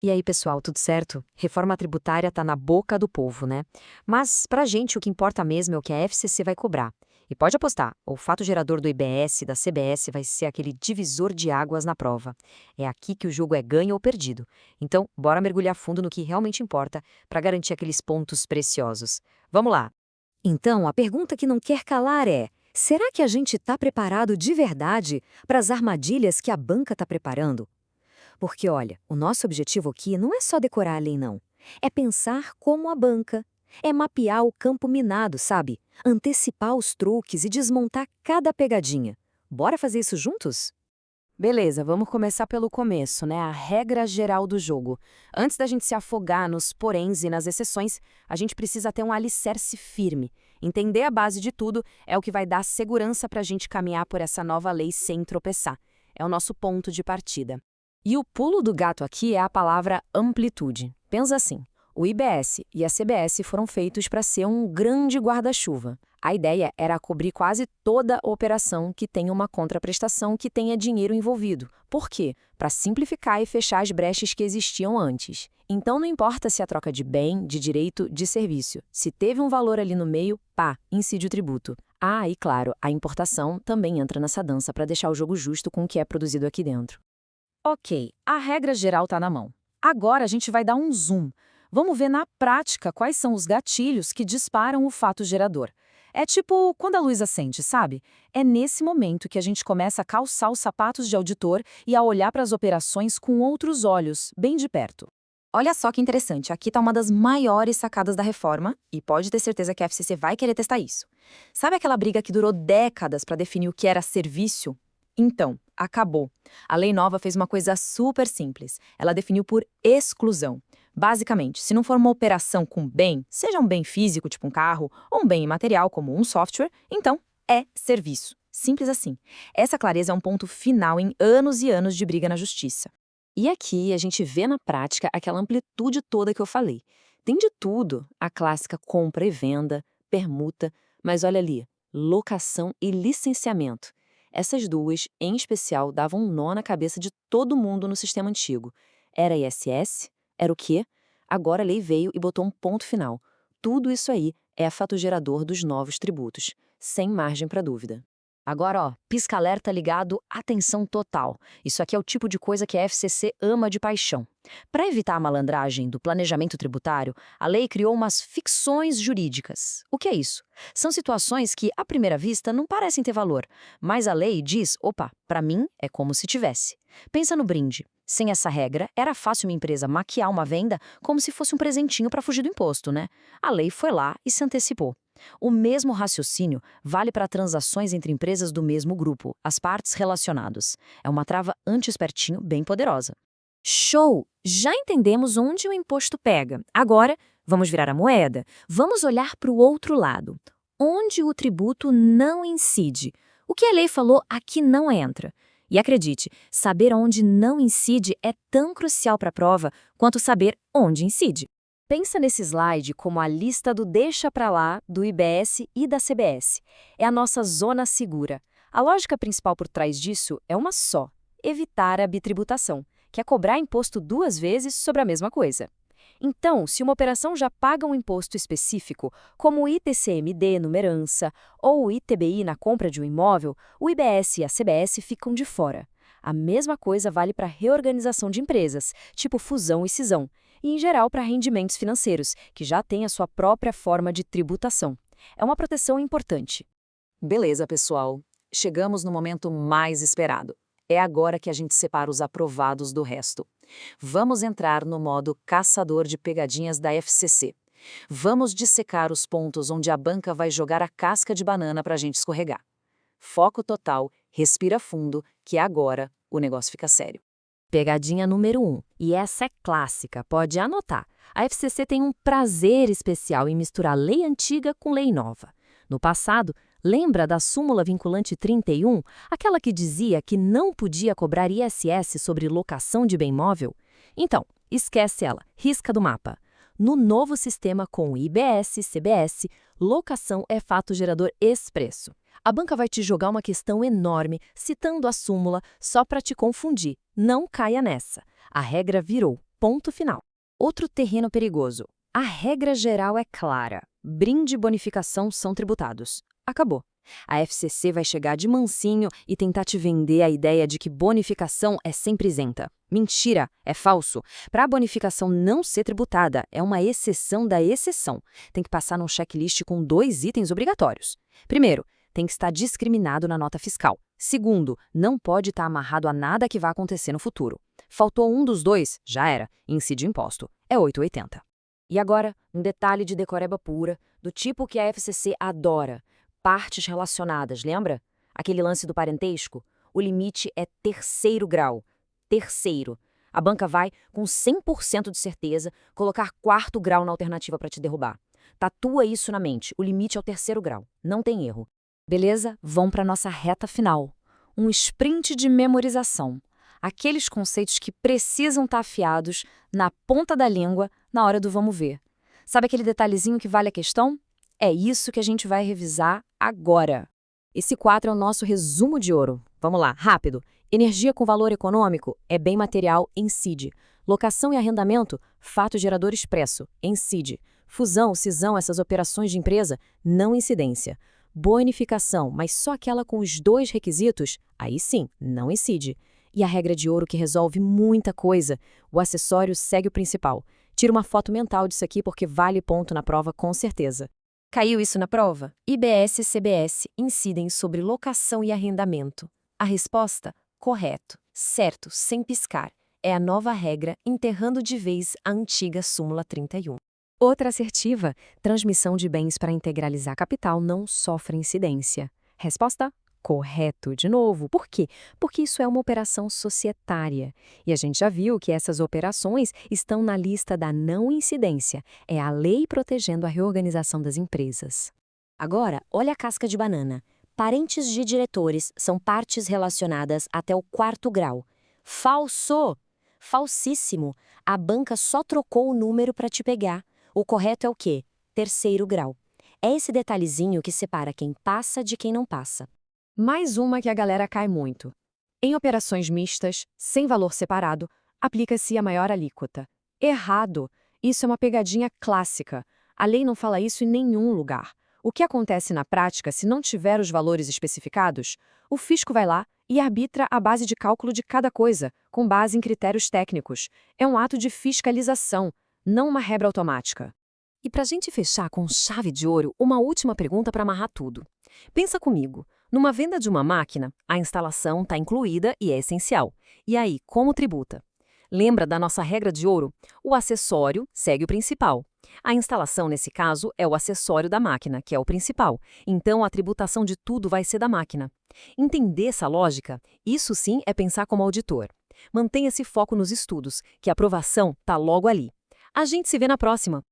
E aí, pessoal, tudo certo? Reforma tributária tá na boca do povo, né? Mas, pra gente, o que importa mesmo é o que a FCC vai cobrar. E pode apostar, o fato gerador do IBS e da CBS vai ser aquele divisor de águas na prova. É aqui que o jogo é ganho ou perdido. Então, bora mergulhar fundo no que realmente importa para garantir aqueles pontos preciosos. Vamos lá! Então, a pergunta que não quer calar é: será que a gente está preparado de verdade para as armadilhas que a banca está preparando? Porque, olha, o nosso objetivo aqui não é só decorar a lei, não. É pensar como a banca. É mapear o campo minado, sabe? Antecipar os truques e desmontar cada pegadinha. Bora fazer isso juntos? Beleza, vamos começar pelo começo, né? A regra geral do jogo. Antes da gente se afogar nos poréns e nas exceções, a gente precisa ter um alicerce firme. Entender a base de tudo é o que vai dar segurança para a gente caminhar por essa nova lei sem tropeçar. É o nosso ponto de partida. E o pulo do gato aqui é a palavra amplitude. Pensa assim, o IBS e a CBS foram feitos para ser um grande guarda-chuva. A ideia era cobrir quase toda operação que tenha uma contraprestação que tenha dinheiro envolvido. Por quê? Para simplificar e fechar as brechas que existiam antes. Então não importa se a troca de bem, de direito, de serviço. Se teve um valor ali no meio, pá, incide o tributo. Ah, e claro, a importação também entra nessa dança para deixar o jogo justo com o que é produzido aqui dentro. Ok, a regra geral está na mão. Agora a gente vai dar um zoom. Vamos ver na prática quais são os gatilhos que disparam o fato gerador. É tipo quando a luz acende, sabe? É nesse momento que a gente começa a calçar os sapatos de auditor e a olhar para as operações com outros olhos, bem de perto. Olha só que interessante, aqui está uma das maiores sacadas da reforma, e pode ter certeza que a FCC vai querer testar isso. Sabe aquela briga que durou décadas para definir o que era serviço? Então, acabou. A lei nova fez uma coisa super simples. Ela definiu por exclusão. Basicamente, se não for uma operação com bem, seja um bem físico, tipo um carro, ou um bem imaterial, como um software, então é serviço. Simples assim. Essa clareza é um ponto final em anos e anos de briga na justiça. E aqui a gente vê na prática aquela amplitude toda que eu falei. Tem de tudo, a clássica compra e venda, permuta, mas olha ali, locação e licenciamento. Essas duas, em especial, davam um nó na cabeça de todo mundo no sistema antigo. Era ISS? Era o quê? Agora a lei veio e botou um ponto final. Tudo isso aí é fato gerador dos novos tributos, sem margem para dúvida. Agora, ó, pisca-alerta ligado, atenção total. Isso aqui é o tipo de coisa que a FCC ama de paixão. Para evitar a malandragem do planejamento tributário, a lei criou umas ficções jurídicas. O que é isso? São situações que, à primeira vista, não parecem ter valor, mas a lei diz, opa, para mim é como se tivesse. Pensa no brinde. Sem essa regra, era fácil uma empresa maquiar uma venda como se fosse um presentinho para fugir do imposto, né? A lei foi lá e se antecipou. O mesmo raciocínio vale para transações entre empresas do mesmo grupo, as partes relacionadas. É uma trava anti-espertinho bem poderosa. Show! Já entendemos onde o imposto pega. Agora, vamos virar a moeda. Vamos olhar para o outro lado. Onde o tributo não incide. O que a lei falou aqui não entra. E acredite, saber onde não incide é tão crucial para a prova quanto saber onde incide. Pensa nesse slide como a lista do deixa pra lá do IBS e da CBS. É a nossa zona segura. A lógica principal por trás disso é uma só: evitar a bitributação, que é cobrar imposto duas vezes sobre a mesma coisa. Então, se uma operação já paga um imposto específico, como o ITCMD numa herança ou o ITBI na compra de um imóvel, o IBS e a CBS ficam de fora. A mesma coisa vale para reorganização de empresas, tipo fusão e cisão, e, em geral, para rendimentos financeiros, que já têm a sua própria forma de tributação. É uma proteção importante. Beleza, pessoal. Chegamos no momento mais esperado. É agora que a gente separa os aprovados do resto. Vamos entrar no modo caçador de pegadinhas da FCC. Vamos dissecar os pontos onde a banca vai jogar a casca de banana para a gente escorregar. Foco total, respira fundo, que agora o negócio fica sério. Pegadinha número 1, e essa é clássica, pode anotar. A FCC tem um prazer especial em misturar lei antiga com lei nova. No passado, lembra da súmula vinculante 31, aquela que dizia que não podia cobrar ISS sobre locação de bem móvel? Então, esquece ela, risca do mapa. No novo sistema com IBS e CBS, locação é fato gerador expresso. A banca vai te jogar uma questão enorme, citando a súmula, só para te confundir. Não caia nessa. A regra virou. ponto final. Outro terreno perigoso. A regra geral é clara. Brinde e bonificação são tributados. Acabou. A FCC vai chegar de mansinho e tentar te vender a ideia de que bonificação é sempre isenta. Mentira, é falso. Para a bonificação não ser tributada, é uma exceção da exceção. Tem que passar num checklist com 2 itens obrigatórios. Primeiro, tem que estar discriminado na nota fiscal. Segundo, não pode estar amarrado a nada que vá acontecer no futuro. Faltou um dos 2, já era, incide imposto. É 880. E agora, um detalhe de decoreba pura, do tipo que a FCC adora. Partes relacionadas, lembra? Aquele lance do parentesco? O limite é 3º grau. Terceiro. A banca vai, com 100% de certeza, colocar 4º grau na alternativa para te derrubar. Tatua isso na mente. O limite é o 3º grau. Não tem erro. Beleza? Vamos para a nossa reta final. Um sprint de memorização. Aqueles conceitos que precisam estar afiados na ponta da língua na hora do vamos ver. Sabe aquele detalhezinho que vale a questão? É isso que a gente vai revisar agora. Esse quadro é o nosso resumo de ouro. Vamos lá, rápido. Energia com valor econômico é bem material, incide. Locação e arrendamento, fato gerador expresso, incide. Fusão, cisão, essas operações de empresa, não incidência. Bonificação, mas só aquela com os 2 requisitos, aí sim, não incide. E a regra de ouro que resolve muita coisa, o acessório segue o principal. Tira uma foto mental disso aqui porque vale ponto na prova com certeza. Caiu isso na prova? IBS e CBS incidem sobre locação e arrendamento. A resposta? Correto, certo, sem piscar. É a nova regra enterrando de vez a antiga súmula 31. Outra assertiva, transmissão de bens para integralizar capital não sofre incidência. Resposta? Correto, de novo. Por quê? Porque isso é uma operação societária. E a gente já viu que essas operações estão na lista da não incidência. É a lei protegendo a reorganização das empresas. Agora, olha a casca de banana. Parentes de diretores são partes relacionadas até o 4º grau. Falso! Falsíssimo! A banca só trocou o número para te pegar. O correto é o quê? 3º grau. É esse detalhezinho que separa quem passa de quem não passa. Mais uma que a galera cai muito. Em operações mistas, sem valor separado, aplica-se a maior alíquota. Errado! Isso é uma pegadinha clássica. A lei não fala isso em nenhum lugar. O que acontece na prática se não tiver os valores especificados? O fisco vai lá e arbitra a base de cálculo de cada coisa, com base em critérios técnicos. É um ato de fiscalização, não uma regra automática. E para a gente fechar com chave de ouro, uma última pergunta para amarrar tudo. Pensa comigo. Numa venda de uma máquina, a instalação está incluída e é essencial. E aí, como tributa? Lembra da nossa regra de ouro? O acessório segue o principal. A instalação, nesse caso, é o acessório da máquina, que é o principal. Então, a tributação de tudo vai ser da máquina. Entender essa lógica? Isso sim é pensar como auditor. Mantenha esse foco nos estudos, que a aprovação está logo ali. A gente se vê na próxima.